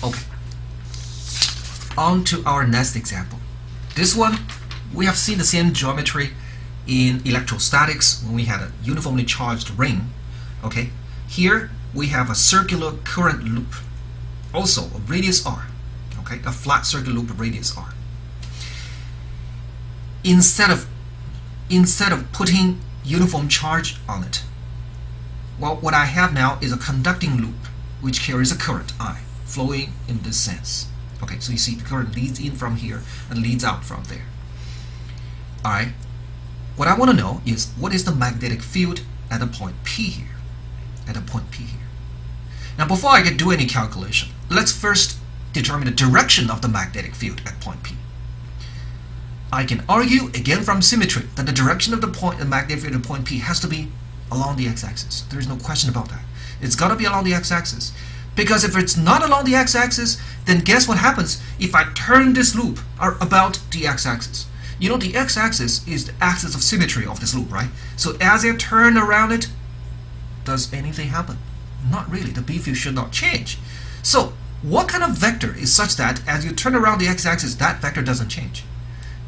Okay. On to our next example. This one, we have seen the same geometry in electrostatics when we had a uniformly charged ring. Okay. Here we have a circular current loop, also a radius r. Okay, a flat circular loop of radius r. Instead of putting uniform charge on it, well, what I have now is a conducting loop which carries a current I flowing in this sense. Okay, so you see the current leads in from here and leads out from there. Alright, what I want to know is what is the magnetic field at the point P here. At a point P here. Now before I can do any calculation, let's first determine the direction of the magnetic field at point P. I can argue, again from symmetry, that the direction of the magnetic field at point P has to be along the x-axis. There is no question about that. It's got to be along the x-axis. Because if it's not along the x-axis, then guess what happens if I turn this loop about the x-axis? You know, the x-axis is the axis of symmetry of this loop, right? So as I turn around it, does anything happen? Not really. The B field should not change. So what kind of vector is such that as you turn around the x-axis, that vector doesn't change?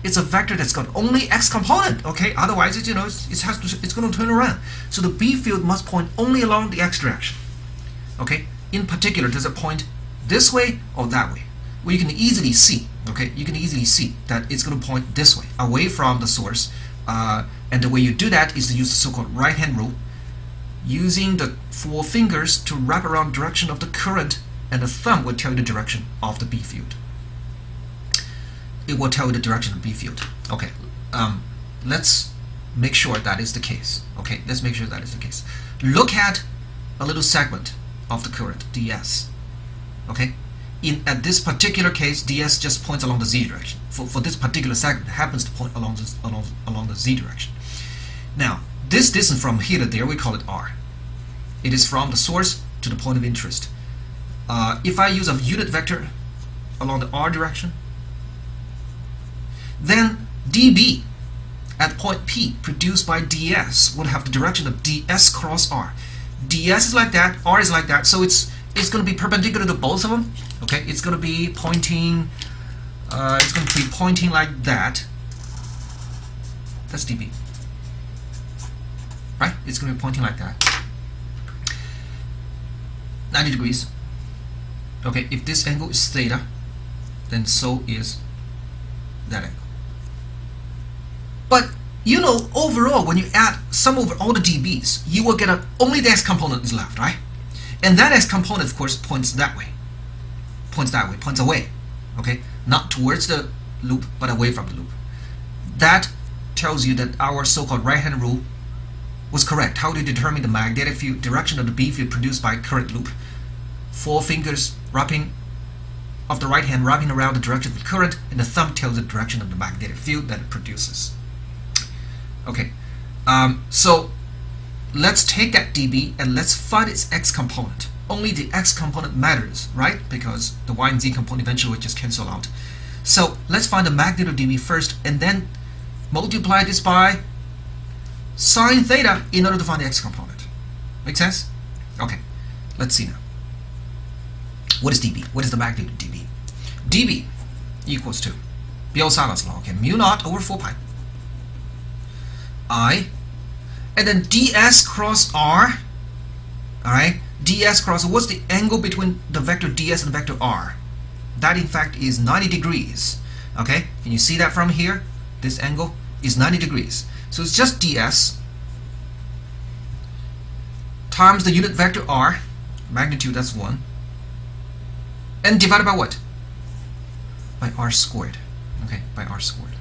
It's a vector that's got only x component. Okay, otherwise it's going to turn around. So the B field must point only along the x direction. Okay, in particular, does it point this way or that way? Well, you can easily see. Okay, you can easily see that it's going to point this way, away from the source. And the way you do that is to use the so-called right-hand rule, using the 4 fingers to wrap around the direction of the current, and the thumb will tell you the direction of the B field. It will tell you the direction of the B field. Okay, let's make sure that is the case. Okay, let's make sure that is the case. Look at a little segment of the current, ds. Okay, at this particular case, ds just points along the z direction. For this particular segment, it happens to point along the z direction. Now, this distance from here to there, we call it r. It is from the source to the point of interest. If I use a unit vector along the r direction, then dB at point P produced by ds would have the direction of ds cross r. ds is like that, r is like that, so it's going to be perpendicular to both of them. Okay, it's going to be pointing. It's going to be pointing like that. That's dB. Right? It's going to be pointing like that. 90 degrees. Okay, if this angle is theta, then so is that angle. But you know, overall, when you add sum over all the dBs, you will get only the x component is left, right? And that x component, of course, points that way. Points that way, points away. Okay, not towards the loop, but away from the loop. That tells you that our so-called right-hand rule was correct. How do you determine the magnetic field direction of the B field produced by current loop? 4 fingers wrapping of the right hand wrapping around the direction of the current, and the thumb tells the direction of the magnetic field that it produces. Okay, so let's take that dB and let's find its x component. Only the x component matters, right? Because the y and z component eventually will just cancel out. So let's find the magnitude of dB first, and then multiply this by sine theta in order to find the x component. Make sense? Okay, let's see now. What is dB? What is the magnitude of dB? dB equals to Biot-Savart law. Okay, mu naught over 4 pi I, and then ds cross r. All right, ds cross, what's the angle between the vector ds and the vector r? That in fact is 90 degrees. Okay, can you see that from here? This angle is 90 degrees. So it's just ds times the unit vector r, magnitude, that's 1, and divided by what? By r squared. Okay, by r squared.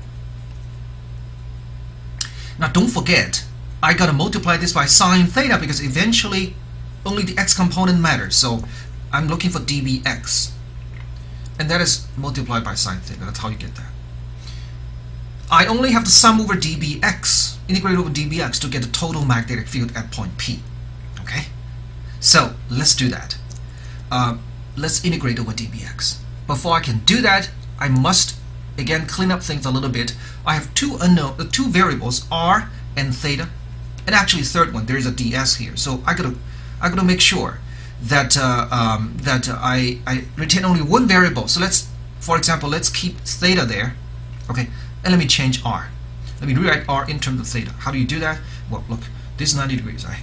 Now don't forget, I gotta multiply this by sine theta because eventually only the x component matters. So I'm looking for dBx, and that is multiplied by sine theta. That's how you get that. I only have to sum over dBx, integrate over dBx to get the total magnetic field at point P. Okay, so let's do that. Let's integrate over dBx. Before I can do that, I must again clean up things a little bit. I have two variables, r and theta, and actually third one, there is a ds here. So I gotta make sure I retain only one variable. So for example, let's keep theta there, okay, and let me change r. Let me rewrite r in terms of theta. How do you do that? Well, look, this is 90 degrees. Right?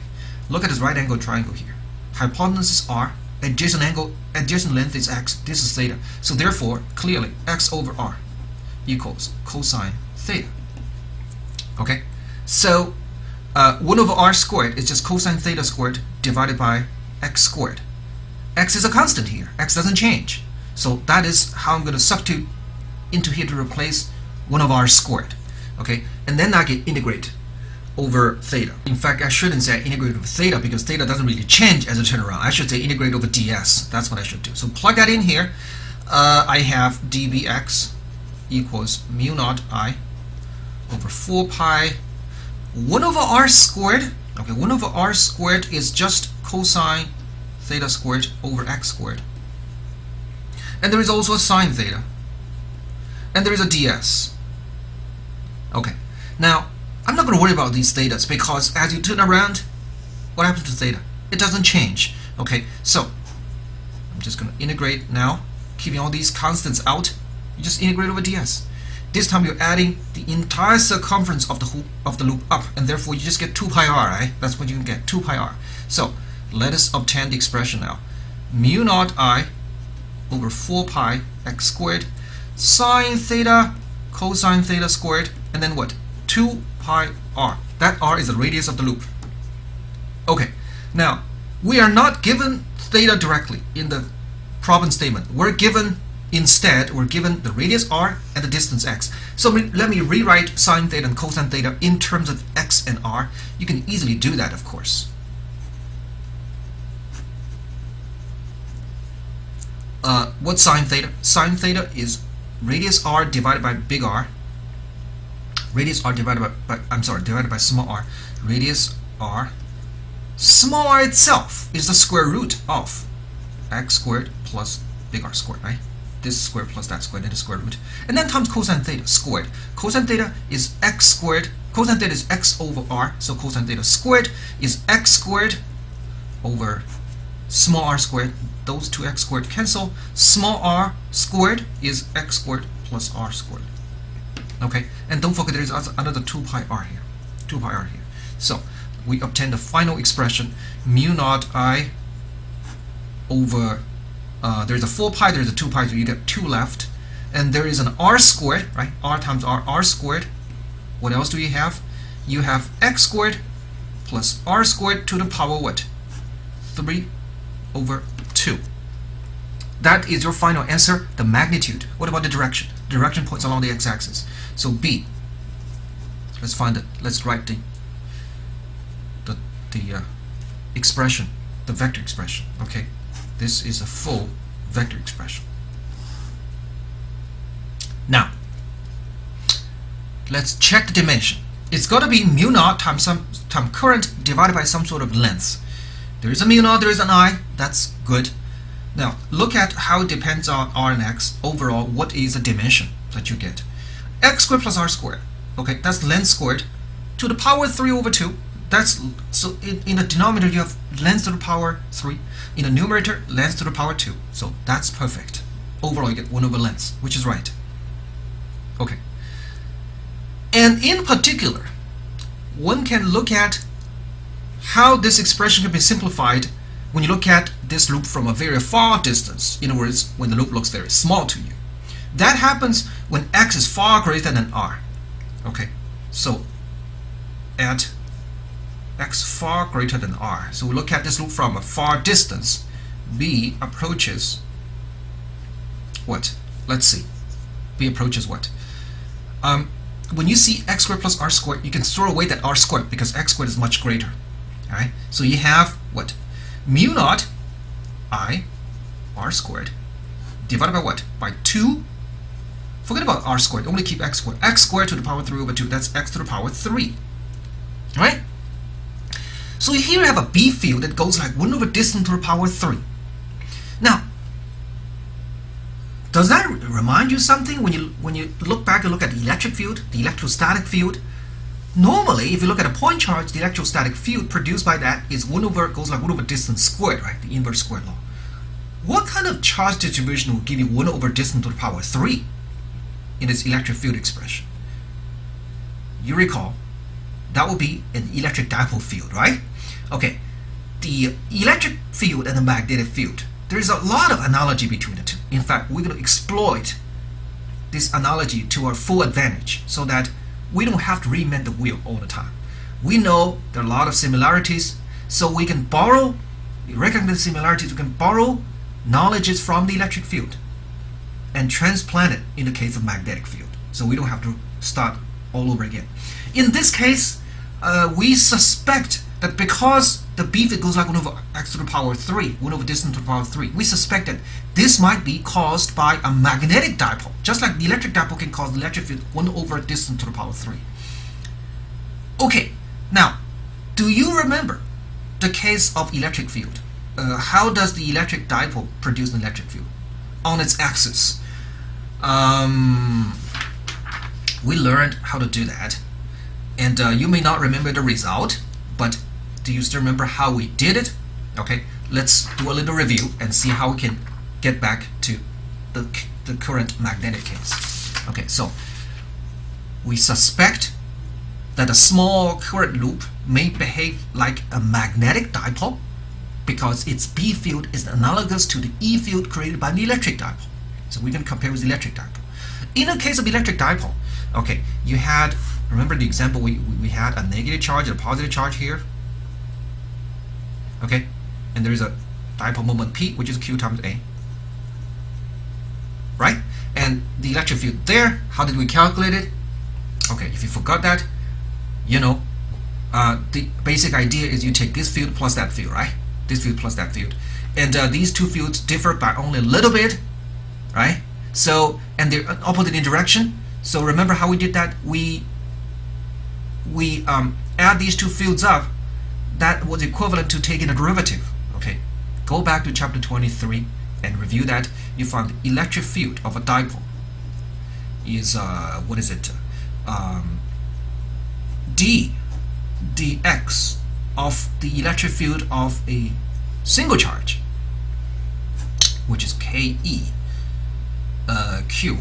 Look at this right angle triangle here. Hypotenuse is r, adjacent length is x. This is theta. So therefore, clearly, x over r equals cosine theta. Okay, so 1 over r squared is just cosine theta squared divided by x squared. X is a constant here. X doesn't change. So that is how I'm going to substitute into here to replace 1 over r squared. Okay, and then I can integrate over theta. In fact, I shouldn't say integrate over theta because theta doesn't really change as a turnaround. I should say integrate over ds. That's what I should do. So plug that in here. I have dbx equals mu naught I over 4 pi 1 over r squared. Okay, 1 over r squared is just cosine theta squared over x squared. And there is also a sine theta. And there is a ds. Okay, now I'm not going to worry about these thetas because as you turn around, what happens to theta? It doesn't change. Okay, so I'm just going to integrate now, keeping all these constants out. You just integrate over ds. This time you're adding the entire circumference of the loop up, and therefore you just get 2 pi r, right? That's what you can get, 2 pi r. So let us obtain the expression now. Mu naught I over 4 pi x squared sine theta cosine theta squared, and then what? 2 pi r. That r is the radius of the loop. Okay, now we are not given theta directly in the problem statement. Instead, we're given the radius r and the distance x. So let me rewrite sine theta and cosine theta in terms of x and r. You can easily do that, of course. What's sine theta? Sine theta is radius r divided by big R. Radius r divided by small r. Radius r. Small r itself is the square root of x squared plus big R squared, right? This squared plus that squared into square root, and then times cosine theta squared. Cosine theta is x squared. Cosine theta is x over r, so cosine theta squared is x squared over small r squared. Those two x squared cancel. Small r squared is x squared plus r squared. Okay, and don't forget there is another 2 pi r here. 2 pi r here. So we obtain the final expression mu naught I over there's a 4 pi, there's a 2 pi, so you get 2 left, and there is an r squared, right? R times r squared. What else do you have? You have x squared plus r squared to the power what? 3 over 2. That is your final answer, the magnitude. What about the direction? The direction points along the x-axis. So B. Let's find it. Let's write the expression, the vector expression. Okay, this is a full vector expression. Now, let's check the dimension. It's got to be mu naught times current divided by some sort of length. There is a mu naught, there is an I. That's good. Now, look at how it depends on r and x. Overall, what is the dimension that you get? X squared plus r squared. Okay, that's length squared to the power 3 over 2. That's so in the denominator you have length to the power 3. In the numerator, length to the power 2. So that's perfect. Overall, you get 1 over length, which is right. Okay. And in particular, one can look at how this expression can be simplified when you look at this loop from a very far distance. In other words, when the loop looks very small to you. That happens when x is far greater than r. Okay, so at x far greater than r. So we look at this loop from a far distance. B approaches what? Let's see. B approaches what? When you see x squared plus r squared, you can throw away that r squared because x squared is much greater. Alright, so you have what? Mu naught I r squared divided by what? By 2. Forget about r squared, only keep x squared. X squared to the power 3 over 2, that's x to the power 3. Alright? So here you have a B field that goes like 1 over distance to the power 3. Now, does that remind you something when you look back and look at the electric field, the electrostatic field? Normally, if you look at a point charge, the electrostatic field produced by that is goes like 1 over distance squared, right? The inverse square law. What kind of charge distribution will give you 1 over distance to the power 3 in this electric field expression? You recall, that would be an electric dipole field, right? Okay, the electric field and the magnetic field, there is a lot of analogy between the two. In fact, we're going to exploit this analogy to our full advantage so that we don't have to reinvent the wheel all the time. We know there are a lot of similarities, so we can recognize similarities, we can borrow knowledges from the electric field and transplant it in the case of magnetic field. So we don't have to start all over again. In this case, we suspect that because the B field goes like 1 over x to the power 3, 1 over distance to the power 3, we suspect that this might be caused by a magnetic dipole, just like the electric dipole can cause the electric field 1 over distance to the power 3. Okay, now, do you remember the case of electric field? How does the electric dipole produce an electric field? On its axis. We learned how to do that, and you may not remember the result, but do you still remember how we did it? Okay, let's do a little review and see how we can get back to the current magnetic case. Okay, so we suspect that a small current loop may behave like a magnetic dipole because its B field is analogous to the E field created by the electric dipole. So we can compare with the electric dipole. In the case of electric dipole, okay, you had, remember the example we had a negative charge and a positive charge here? Okay, and there is a dipole moment P, which is Q times A, right? And the electric field there, how did we calculate it? Okay, if you forgot that, you know, the basic idea is you take this field plus that field, right? This field plus that field, and these two fields differ by only a little bit, right? So, and they're opposite in direction. So remember how we did that? We add these two fields up. That was equivalent to taking a derivative. Okay, go back to chapter 23 and review that. You find the electric field of a dipole is what is it? dx of the electric field of a single charge, which is Ke Q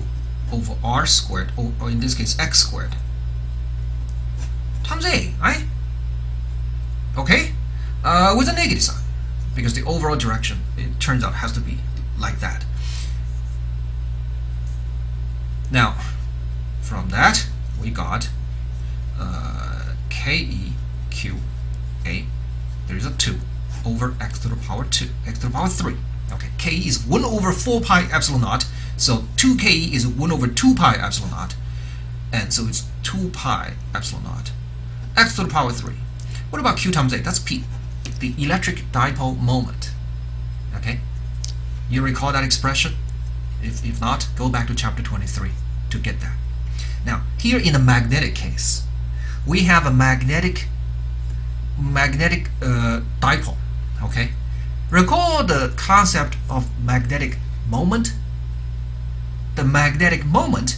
over R squared, or in this case X squared, times A, right? Okay, with a negative sign, because the overall direction, it turns out, has to be like that. Now, from that, we got Ke Q A, there is a 2 over x to the power 2, x to the power 3. Okay, Ke is 1 over 4 pi epsilon naught, so 2 Ke is 1 over 2 pi epsilon naught, and so it's 2 pi epsilon naught, x to the power 3. What about Q times A? That's P, the electric dipole moment. Okay, you recall that expression? If not, go back to chapter 23 to get that. Now, here in the magnetic case, we have a magnetic dipole. Okay, recall the concept of magnetic moment. The magnetic moment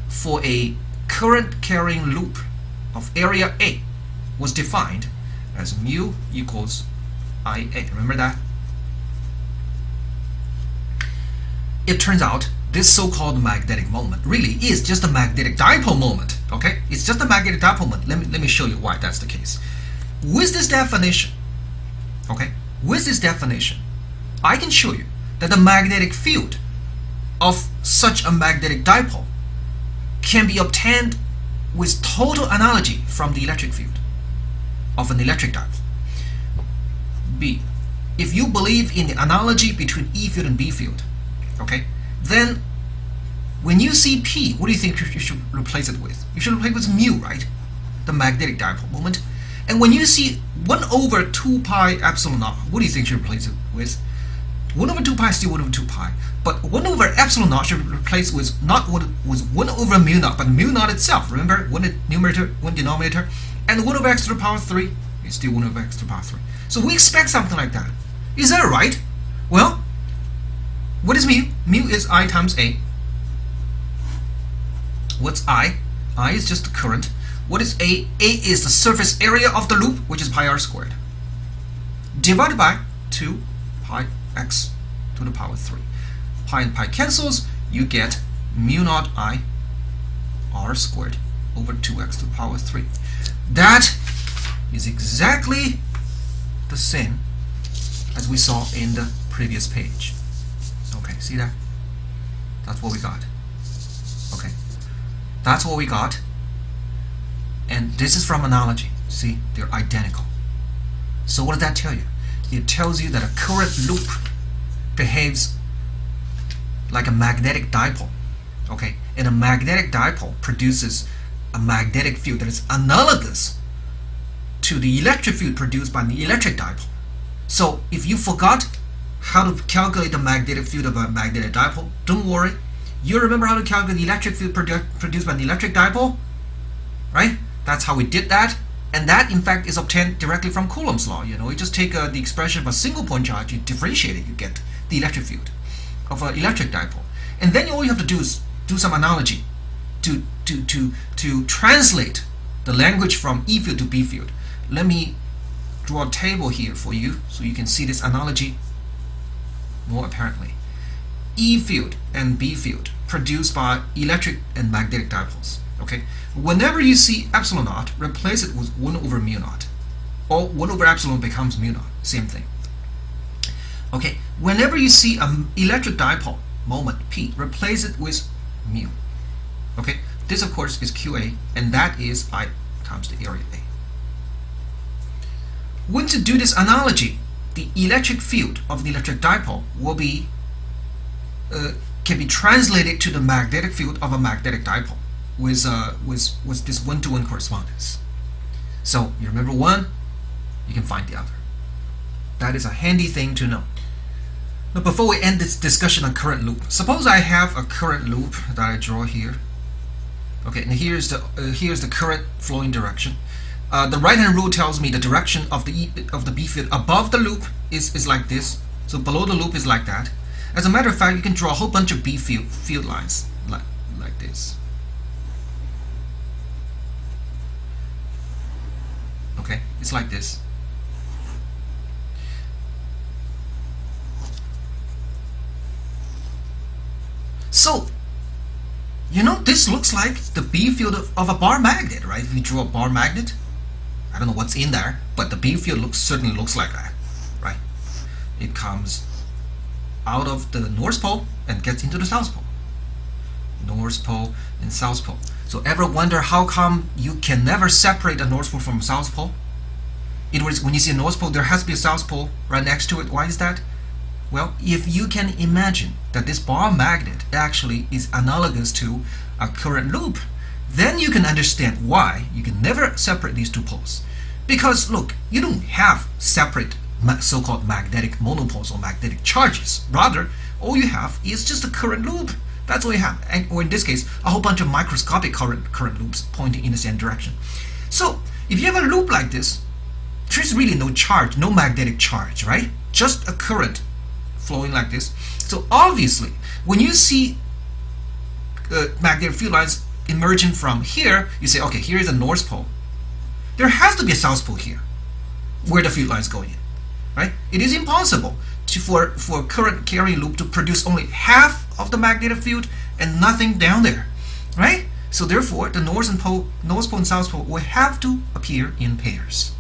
for a current carrying loop of area A was defined as mu equals IA. Remember that? It turns out this so-called magnetic moment really is just a magnetic dipole moment. Okay, it's just a magnetic dipole moment. Let me show you why that's the case. With this definition, okay, with this definition, I can show you that the magnetic field of such a magnetic dipole can be obtained with total analogy from the electric field of an electric dipole. B, if you believe in the analogy between E field and B field, okay, then when you see P, what do you think you should replace it with? You should replace it with mu, right? The magnetic dipole moment. And when you see 1 over 2 pi epsilon naught, what do you think you should replace it with? 1 over 2 pi is still 1 over 2 pi, but 1 over epsilon naught should be replaced with not what was 1 over mu naught, but mu naught itself. Remember, one numerator, one denominator, and 1 over x to the power 3 is still 1 over x to the power 3. So we expect something like that. Is that right? Well, what is mu? Mu is I times A. What's I? I is just the current. What is A? A is the surface area of the loop, which is pi r squared, divided by 2 pi x to the power 3. Pi and pi cancels, you get mu naught I r squared over 2x to the power 3. That is exactly the same as we saw in the previous page. Okay, see that? That's what we got. Okay, that's what we got. And this is from analogy. See, they're identical. So what does that tell you? It tells you that a current loop behaves like a magnetic dipole. Okay, and a magnetic dipole produces a magnetic field that is analogous to the electric field produced by the electric dipole. So if you forgot how to calculate the magnetic field of a magnetic dipole, don't worry. You remember how to calculate the electric field produced by the electric dipole? Right? That's how we did that. And that, in fact, is obtained directly from Coulomb's law. You just take the expression of a single point charge, you differentiate it, you get the electric field of an electric dipole. And then all you have to do is do some analogy to translate the language from E field to B field. Let me draw a table here for you so you can see this analogy more apparently. E field and B field produced by electric and magnetic dipoles. Okay, whenever you see epsilon naught, replace it with 1 over mu naught, or 1 over epsilon becomes mu naught, same thing. Okay, whenever you see an electric dipole moment P, replace it with mu. Okay, this of course is QA, and that is I times the area A. When to do this analogy, the electric field of the electric dipole will be can be translated to the magnetic field of a magnetic dipole with this one-to-one correspondence. So you remember one, you can find the other. That is a handy thing to know. Now, before we end this discussion on current loop, suppose I have a current loop that I draw here. Okay, and here's the current flowing direction. The right-hand rule tells me the direction of the B field above the loop is like this. So below the loop is like that. As a matter of fact, you can draw a whole bunch of B field lines like this. Okay, it's like this. So, this looks like the B field of a bar magnet, right? If you draw a bar magnet, I don't know what's in there, but the B field certainly looks like that, right? It comes out of the North Pole and gets into the South Pole. North Pole and South Pole. So ever wonder how come you can never separate the North Pole from South Pole? In other words, when you see a North Pole, there has to be a South Pole right next to it. Why is that? Well, if you can imagine that this bar magnet actually is analogous to a current loop, then you can understand why you can never separate these two poles. Because look, you don't have separate so-called magnetic monopoles or magnetic charges. Rather, all you have is just a current loop. That's all you have. Or in this case, a whole bunch of microscopic current loops pointing in the same direction. So, if you have a loop like this, there's really no charge, no magnetic charge, right? Just a current flowing like this. So obviously, when you see magnetic field lines emerging from here, you say, okay, here is a North Pole. There has to be a South Pole here, where the field lines go in, right? It is impossible for a current carrying loop to produce only half of the magnetic field and nothing down there, right? So therefore, the North Pole and South Pole will have to appear in pairs.